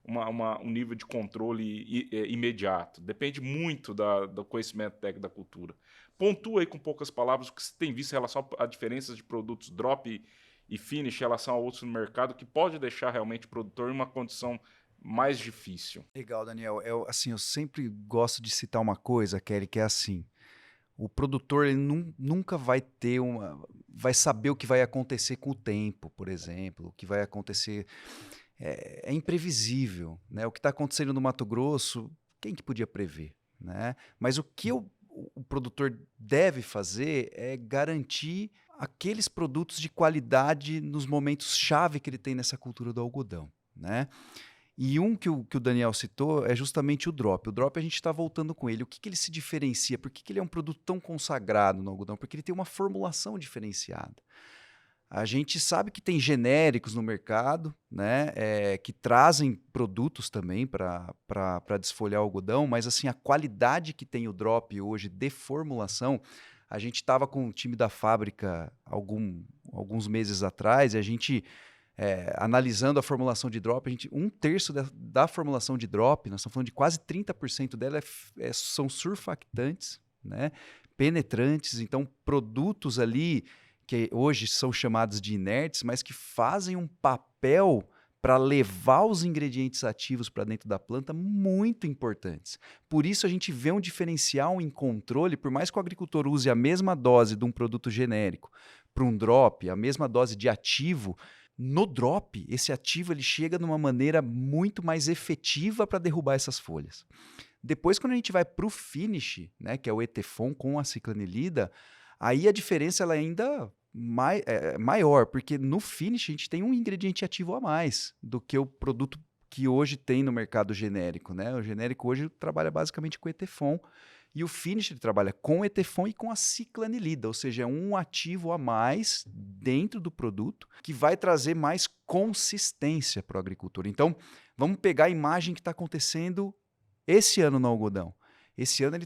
um nível de controle imediato. Depende muito do conhecimento técnico da cultura. Pontua aí com poucas palavras o que você tem visto em relação a diferenças de produtos drop e finish em relação a outros no mercado, que pode deixar realmente o produtor em uma condição mais difícil. Legal, Daniel. Eu sempre gosto de citar uma coisa, Kelly, que é assim: o produtor ele nunca vai vai saber o que vai acontecer com o tempo, por exemplo, o que vai acontecer é imprevisível, né? O que está acontecendo no Mato Grosso, quem que podia prever, né? Mas o que o produtor deve fazer é garantir aqueles produtos de qualidade nos momentos chave que ele tem nessa cultura do algodão, né? E que o Daniel citou é justamente o drop. O drop a gente está voltando com ele. O que ele se diferencia? Por que ele é um produto tão consagrado no algodão? Porque ele tem uma formulação diferenciada. A gente sabe que tem genéricos no mercado, né, que trazem produtos também para desfolhar o algodão, mas assim, a qualidade que tem o drop hoje de formulação, a gente estava com o time da fábrica alguns meses atrás, e a gente, analisando a formulação de drop, um terço da formulação de drop, nós estamos falando de quase 30% dela são surfactantes, né, penetrantes, então produtos ali que hoje são chamados de inertes, mas que fazem um papel para levar os ingredientes ativos para dentro da planta muito importantes. Por isso a gente vê um diferencial em controle, por mais que o agricultor use a mesma dose de um produto genérico para um drop, a mesma dose de ativo, no drop, esse ativo ele chega de uma maneira muito mais efetiva para derrubar essas folhas. Depois, quando a gente vai para o finish, né, que é o Etefon com a ciclanilida, aí a diferença ela ainda maior, porque no finish a gente tem um ingrediente ativo a mais do que o produto que hoje tem no mercado genérico, né? O genérico hoje trabalha basicamente com Etefon, e o finish ele trabalha com Etefon e com a ciclanilida, ou seja, é um ativo a mais dentro do produto que vai trazer mais consistência para o agricultor. Então, vamos pegar a imagem que está acontecendo esse ano no algodão. Esse ano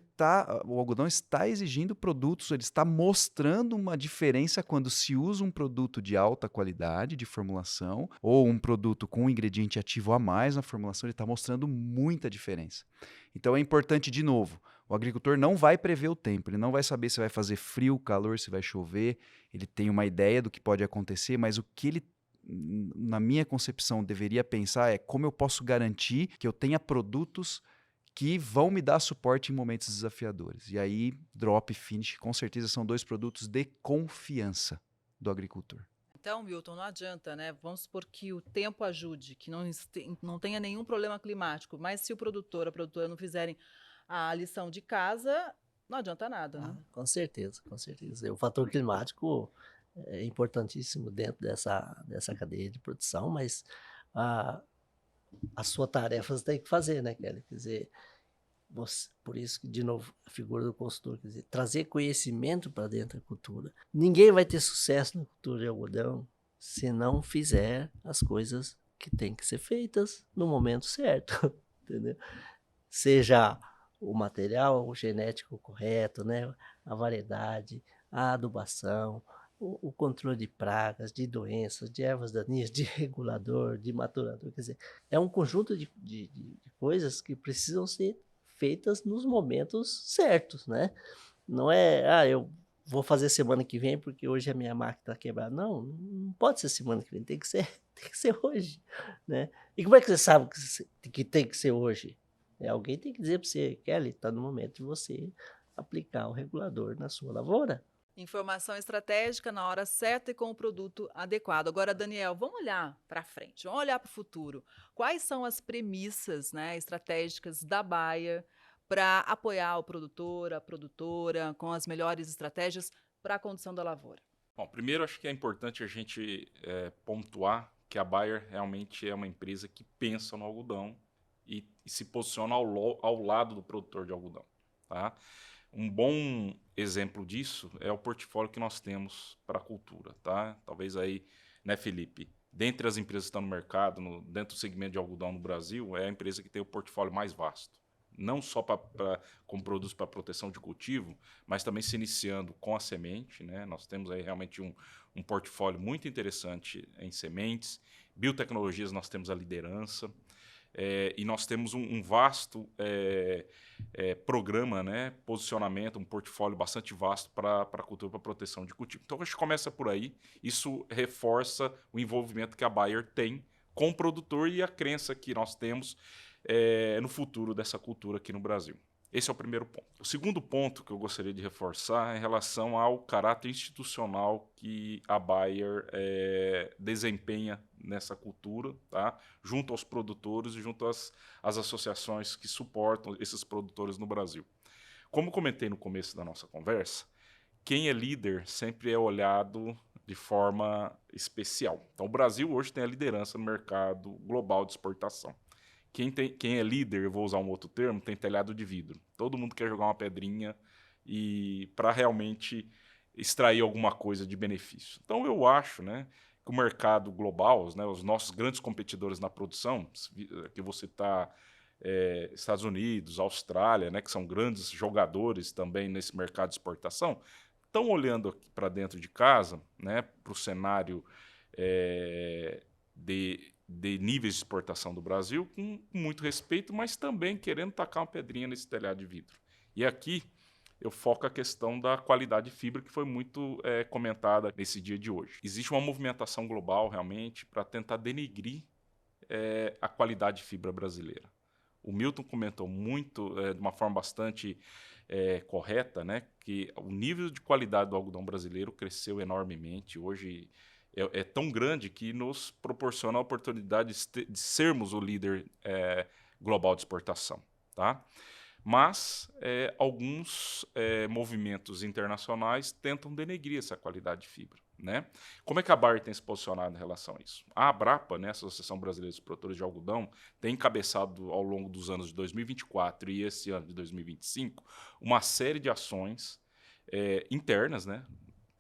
o algodão está exigindo produtos, ele está mostrando uma diferença quando se usa um produto de alta qualidade de formulação ou um produto com um ingrediente ativo a mais na formulação, ele está mostrando muita diferença. Então é importante, de novo, o agricultor não vai prever o tempo, ele não vai saber se vai fazer frio, calor, se vai chover, ele tem uma ideia do que pode acontecer, mas o que ele na minha concepção, deveria pensar é como eu posso garantir que eu tenha produtos que vão me dar suporte em momentos desafiadores. E aí, Drop e Finish, com certeza, são 2 produtos de confiança do agricultor. Então, Milton, não adianta, né? Vamos supor que o tempo ajude, que não tenha nenhum problema climático, mas se o produtor, a produtora não fizerem a lição de casa, não adianta nada, né? Com certeza, com certeza. O fator climático é importantíssimo dentro dessa cadeia de produção, mas a sua tarefa você tem que fazer, né, Kelly? Quer dizer, por isso que, de novo, a figura do consultor, quer dizer, trazer conhecimento para dentro da cultura. Ninguém vai ter sucesso na cultura de algodão se não fizer as coisas que têm que ser feitas no momento certo, entendeu? Seja o material, o genético correto, né? A variedade, a adubação, o controle de pragas, de doenças, de ervas daninhas, de regulador, de maturador. Quer dizer, é um conjunto de coisas que precisam ser feitas nos momentos certos, né? Não é, eu vou fazer semana que vem porque hoje a minha máquina está quebrada. Não pode ser semana que vem, tem que ser hoje, né? E como é que você sabe que tem que ser hoje? Alguém tem que dizer para você, Kelly, está no momento de você aplicar o regulador na sua lavoura. Informação estratégica na hora certa e com o produto adequado. Agora, Daniel, vamos olhar para frente, vamos olhar para o futuro. Quais são as premissas, né, estratégicas da Bayer para apoiar o produtor, a produtora, com as melhores estratégias para a condução da lavoura? Bom, primeiro acho que é importante a gente pontuar que a Bayer realmente é uma empresa que pensa no algodão e se posiciona ao lado do produtor de algodão, tá? Um bom exemplo disso é o portfólio que nós temos para a cultura, tá? Talvez aí, né, Felipe? Dentre as empresas que estão no mercado, dentro do segmento de algodão no Brasil, é a empresa que tem o portfólio mais vasto. Não só com produtos para proteção de cultivo, mas também se iniciando com a semente, né? Nós temos aí realmente um portfólio muito interessante em sementes. Biotecnologias, nós temos a liderança. E nós temos um vasto programa, né, posicionamento, um portfólio bastante vasto para a cultura, para proteção de cultivo. Então, a gente começa por aí. Isso reforça o envolvimento que a Bayer tem com o produtor e a crença que nós temos no futuro dessa cultura aqui no Brasil. Esse é o primeiro ponto. O segundo ponto que eu gostaria de reforçar é em relação ao caráter institucional que a Bayer desempenha nessa cultura, tá? Junto aos produtores e junto às associações que suportam esses produtores no Brasil. Como comentei no começo da nossa conversa, quem é líder sempre é olhado de forma especial. Então, o Brasil hoje tem a liderança no mercado global de exportação. Quem é líder, eu vou usar um outro termo, tem telhado de vidro. Todo mundo quer jogar uma pedrinha para realmente extrair alguma coisa de benefício. Então, eu acho, né, que o mercado global, né, os nossos grandes competidores na produção, que você está Estados Unidos, Austrália, né, que são grandes jogadores também nesse mercado de exportação, estão olhando aqui para dentro de casa, né, para o cenário de níveis de exportação do Brasil com muito respeito, mas também querendo tacar uma pedrinha nesse telhado de vidro. E aqui eu foco a questão da qualidade de fibra, que foi muito comentada nesse dia de hoje. Existe uma movimentação global, realmente, para tentar denegrir a qualidade de fibra brasileira. O Milton comentou muito, de uma forma bastante correta, né, que o nível de qualidade do algodão brasileiro cresceu enormemente. Hoje é tão grande que nos proporciona a oportunidade de sermos o líder global de exportação, tá? Mas alguns movimentos internacionais tentam denegrir essa qualidade de fibra, né? Como é que a Bayer tem se posicionado em relação a isso? A Abrapa, né, a Associação Brasileira dos Produtores de Algodão, tem encabeçado ao longo dos anos de 2024 e esse ano de 2025 uma série de ações internas, né?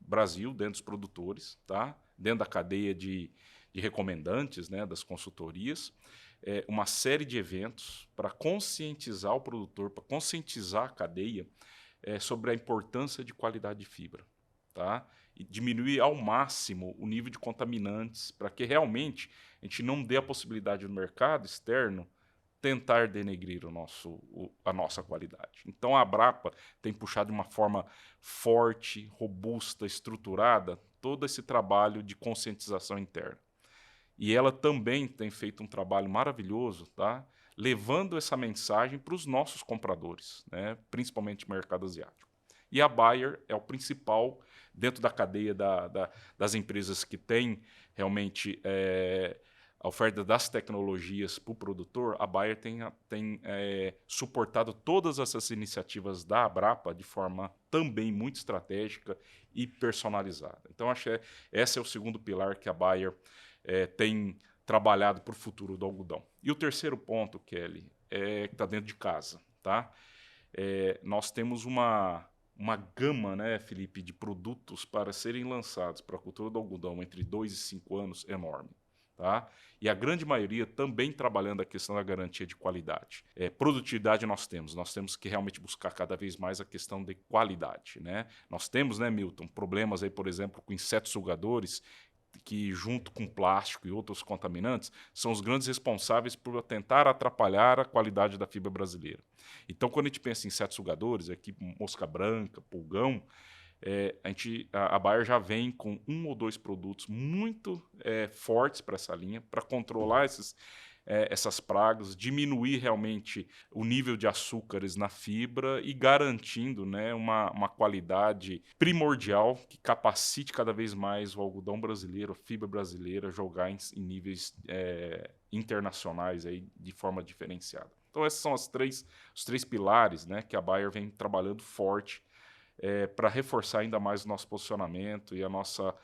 Brasil, dentro dos produtores, tá? Dentro da cadeia de recomendantes, né, das consultorias, uma série de eventos para conscientizar o produtor, para conscientizar a cadeia sobre a importância de qualidade de fibra, tá? E diminuir ao máximo o nível de contaminantes para que realmente a gente não dê a possibilidade no mercado externo tentar denegrir a nossa qualidade. Então, a Abrapa tem puxado de uma forma forte, robusta, estruturada, todo esse trabalho de conscientização interna. E ela também tem feito um trabalho maravilhoso, tá? Levando essa mensagem para os nossos compradores, né? Principalmente mercado asiático. E a Bayer é o principal, dentro da cadeia das empresas que tem realmente a oferta das tecnologias para o produtor, a Bayer tem suportado todas essas iniciativas da Abrapa de forma também muito estratégica e personalizada. Então, acho que esse é o segundo pilar que a Bayer tem trabalhado para o futuro do algodão. E o terceiro ponto, Kelly, que está dentro de casa. Tá? Nós temos uma gama, né, Felipe, de produtos para serem lançados para a cultura do algodão entre 2 e 5 anos enorme. Tá? E a grande maioria também trabalhando a questão da garantia de qualidade. Produtividade nós temos que realmente buscar cada vez mais a questão de qualidade. Né? Nós temos, né, Milton, problemas aí, por exemplo, com insetos sugadores, que junto com plástico e outros contaminantes, são os grandes responsáveis por tentar atrapalhar a qualidade da fibra brasileira. Então, quando a gente pensa em insetos sugadores, aqui mosca branca, pulgão, a Bayer já vem com 1 ou 2 produtos muito fortes para essa linha, para controlar essas pragas, diminuir realmente o nível de açúcares na fibra e garantindo, né, uma qualidade primordial que capacite cada vez mais o algodão brasileiro, a fibra brasileira, jogar em níveis internacionais aí, de forma diferenciada. Então esses são os três pilares, né, que a Bayer vem trabalhando forte para reforçar ainda mais o nosso posicionamento e a nossa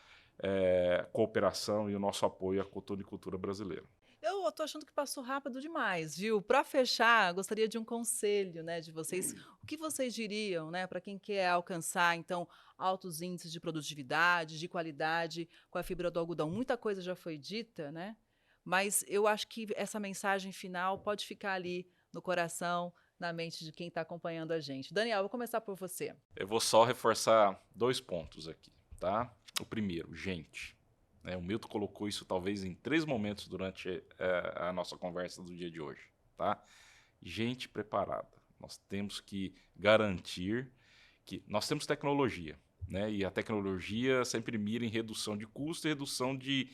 cooperação e o nosso apoio à cultura brasileira. Eu estou achando que passou rápido demais, viu? Para fechar, gostaria de um conselho, né, de vocês. O que vocês diriam, né, para quem quer alcançar, então, altos índices de produtividade, de qualidade com a fibra do algodão? Muita coisa já foi dita, né? Mas eu acho que essa mensagem final pode ficar ali no coração, na mente de quem está acompanhando a gente. Daniel, vou começar por você. Eu vou só reforçar 2 pontos aqui, tá? O primeiro, gente. O Milton colocou isso talvez em 3 momentos durante a nossa conversa do dia de hoje, tá? Gente preparada. Nós temos que garantir que nós temos tecnologia, né? E a tecnologia sempre mira em redução de custo e redução de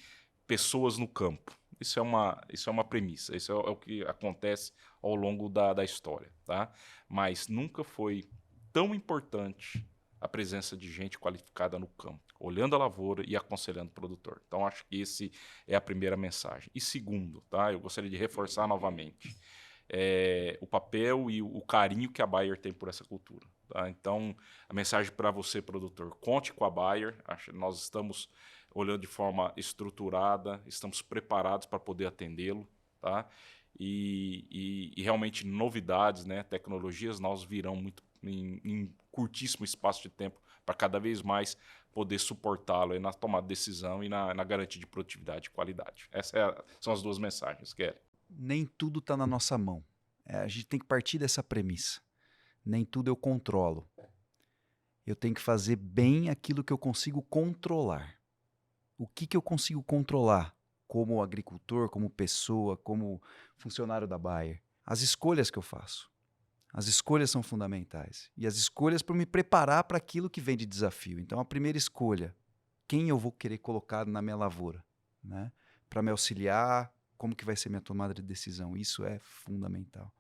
pessoas no campo. Isso é uma premissa, isso é o que acontece ao longo da história, tá? Mas nunca foi tão importante a presença de gente qualificada no campo, olhando a lavoura e aconselhando o produtor. Então, acho que esse é a primeira mensagem. E segundo, tá? Eu gostaria de reforçar novamente o papel e o carinho que a Bayer tem por essa cultura. Tá? Então, a mensagem para você, produtor, conte com a Bayer. Nós estamos olhando de forma estruturada, estamos preparados para poder atendê-lo, tá? E realmente novidades, né, tecnologias novas virão muito em curtíssimo espaço de tempo para cada vez mais poder suportá-lo aí na tomada de decisão e na garantia de produtividade e qualidade. Essas são as 2 mensagens, Kelly. Nem tudo está na nossa mão. A gente tem que partir dessa premissa. Nem tudo eu controlo. Eu tenho que fazer bem aquilo que eu consigo controlar. O que eu consigo controlar como agricultor, como pessoa, como funcionário da Bayer? As escolhas que eu faço. As escolhas são fundamentais. E as escolhas para me preparar para aquilo que vem de desafio. Então, a primeira escolha, quem eu vou querer colocar na minha lavoura, né? Para me auxiliar, como que vai ser minha tomada de decisão. Isso é fundamental.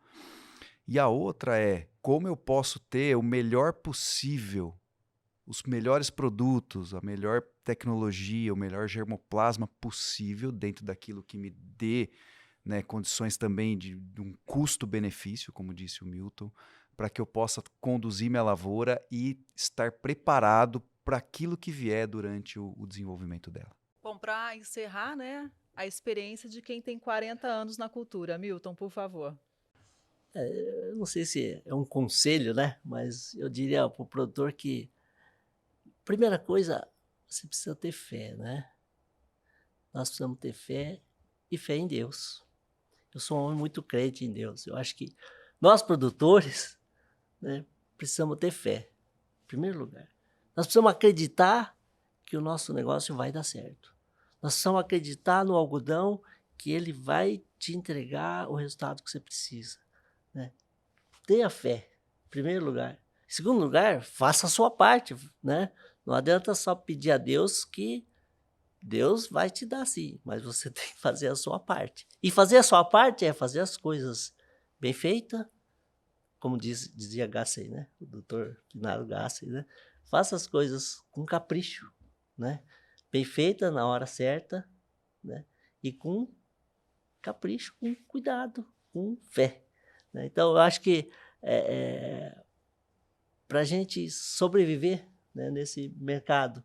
E a outra é como eu posso ter o melhor possível, os melhores produtos, a melhor tecnologia, o melhor germoplasma possível dentro daquilo que me dê, né, condições também de um custo-benefício, como disse o Milton, para que eu possa conduzir minha lavoura e estar preparado para aquilo que vier durante o desenvolvimento dela. Bom, para encerrar, né, a experiência de quem tem 40 anos na cultura. Milton, por favor. Eu não sei se é um conselho, né? Mas eu diria para o produtor que, primeira coisa, você precisa ter fé, né? Nós precisamos ter fé e fé em Deus. Eu sou um homem muito crente em Deus. Eu acho que nós, produtores, né, precisamos ter fé, em primeiro lugar. Nós precisamos acreditar que o nosso negócio vai dar certo. Nós precisamos acreditar no algodão que ele vai te entregar o resultado que você precisa. Né? Tenha fé, em primeiro lugar. Em segundo lugar, faça a sua parte. Né? Não adianta só pedir a Deus que Deus vai te dar sim, mas você tem que fazer a sua parte. E fazer a sua parte é fazer as coisas bem feitas, como dizia Gassei, né? O doutor Finado Gassei, né? Faça as coisas com capricho, né? Bem feita na hora certa, né? E com capricho, com cuidado, com fé, né? Então, eu acho que para a gente sobreviver, né, nesse mercado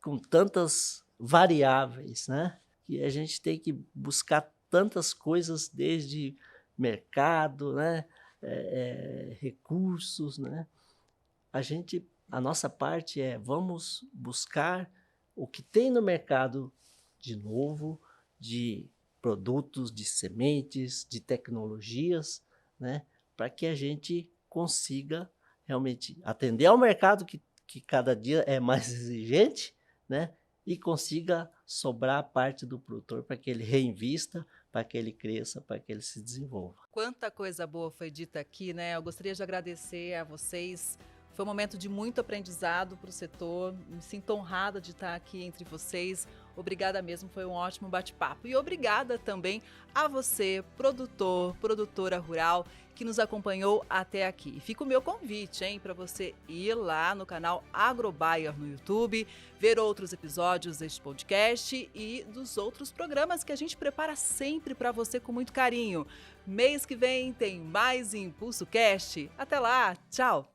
com tantas variáveis, né, que a gente tem que buscar tantas coisas, desde mercado, né, recursos, né? A nossa parte vamos buscar o que tem no mercado de novo, de produtos, de sementes, de tecnologias, né, para que a gente consiga realmente atender ao mercado que cada dia é mais exigente, né, e consiga sobrar parte do produtor para que ele reinvista, para que ele cresça, para que ele se desenvolva. Quanta coisa boa foi dita aqui, né? Eu gostaria de agradecer a vocês. Foi um momento de muito aprendizado para o setor. Me sinto honrada de estar aqui entre vocês. Obrigada mesmo, foi um ótimo bate-papo. E obrigada também a você, produtor, produtora rural, que nos acompanhou até aqui. Fica o meu convite, hein, para você ir lá no canal AgroBuyer no YouTube, ver outros episódios deste podcast e dos outros programas que a gente prepara sempre para você com muito carinho. Mês que vem tem mais Impulso Cast. Até lá, tchau!